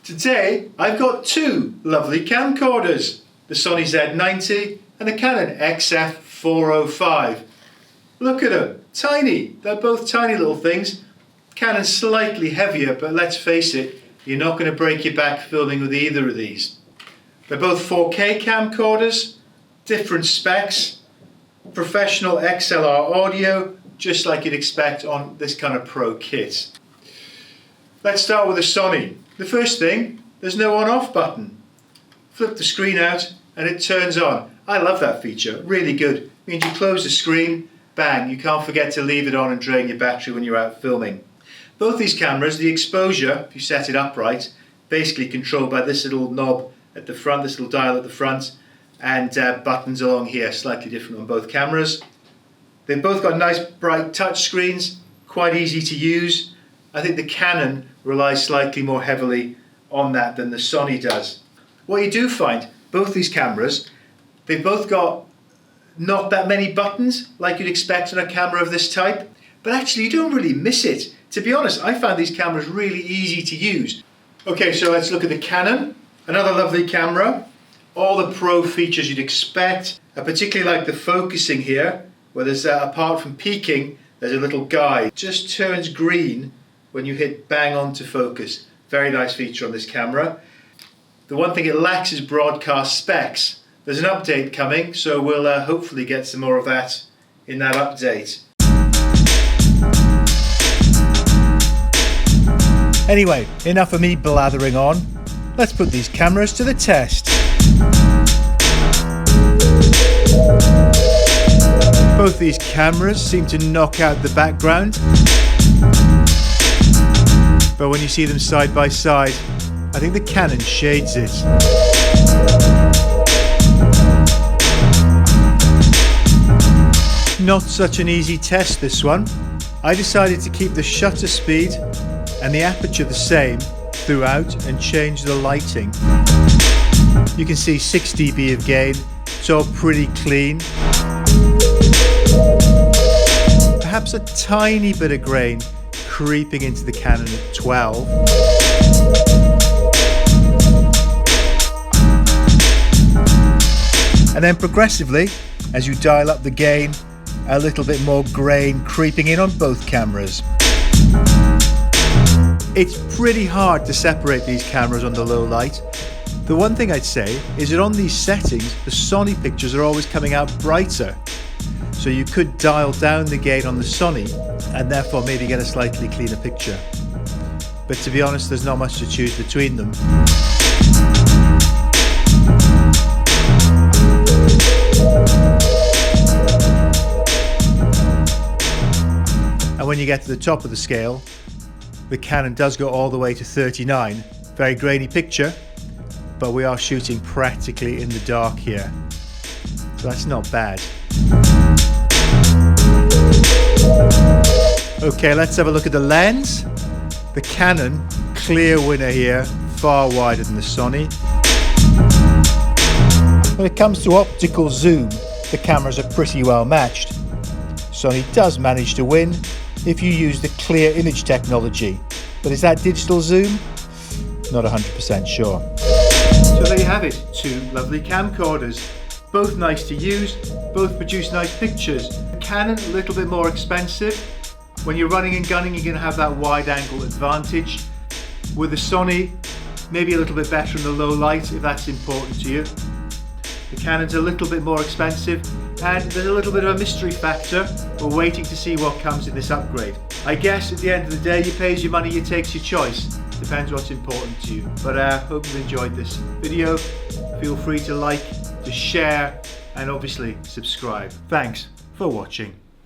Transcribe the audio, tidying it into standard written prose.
Today I've got two lovely camcorders, the Sony Z90 and the Canon XF405. Look at them, tiny, they're both tiny little things. Canon's slightly heavier, but let's face it, you're not going to break your back filming with either of these. They're both 4K camcorders, different specs, professional XLR audio, just like you'd expect on this kind of pro kit. Let's start with the Sony. The first thing, there's no on-off button. Flip the screen out and it turns on. I love that feature, really good. It means you close the screen, bang, you can't forget to leave it on and drain your battery when you're out filming. Both these cameras, the exposure, if you set it up right, basically controlled by this little knob at the front, this little dial at the front, and buttons along here, slightly different on both cameras. They've both got nice bright touch screens, quite easy to use. I think the Canon relies slightly more heavily on that than the Sony does. What you do find, both these cameras, they've both got not that many buttons like you'd expect on a camera of this type, but actually you don't really miss it. To be honest, I found these cameras really easy to use. Okay, so let's look at the Canon, another lovely camera. All the pro features you'd expect. I particularly like the focusing here, where there's, apart from peaking, there's a little guide. It just turns green when you hit bang on to focus. Very nice feature on this camera. The one thing it lacks is broadcast specs. There's an update coming, so we'll hopefully get some more of that in that update. Anyway, enough of me blathering on. Let's put these cameras to the test. Both these cameras seem to knock out the background. But when you see them side by side, I think the Canon shades it. Not such an easy test, this one. I decided to keep the shutter speed and the aperture the same throughout and change the lighting. You can see 6 dB of gain, it's all pretty clean. Perhaps a tiny bit of grain creeping into the Canon at 12. And then progressively, as you dial up the gain, a little bit more grain creeping in on both cameras. It's pretty hard to separate these cameras under low light. The one thing I'd say is that on these settings, the Sony pictures are always coming out brighter. So you could dial down the gain on the Sony and therefore maybe get a slightly cleaner picture. But to be honest, there's not much to choose between them. And when you get to the top of the scale, the Canon does go all the way to 39. Very grainy picture, but we are shooting practically in the dark here. So that's not bad. Okay, let's have a look at the lens. The Canon, clear winner here, far wider than the Sony. When it comes to optical zoom, the cameras are pretty well matched. Sony does manage to win if you use the clear image technology, but is that digital zoom? Not 100% sure. So there you have it, two lovely camcorders. Both nice to use, both produce nice pictures. The Canon a little bit more expensive. When you're running and gunning, you're going to have that wide angle advantage. With the Sony, maybe a little bit better in the low light if that's important to you. The Canon's a little bit more expensive, and there's a little bit of a mystery factor. We're waiting to see what comes in this upgrade. I guess at the end of the day, you pay as your money, you takes your choice. Depends what's important to you. But I hope you've enjoyed this video. Feel free to like, to share, and obviously subscribe. Thanks for watching.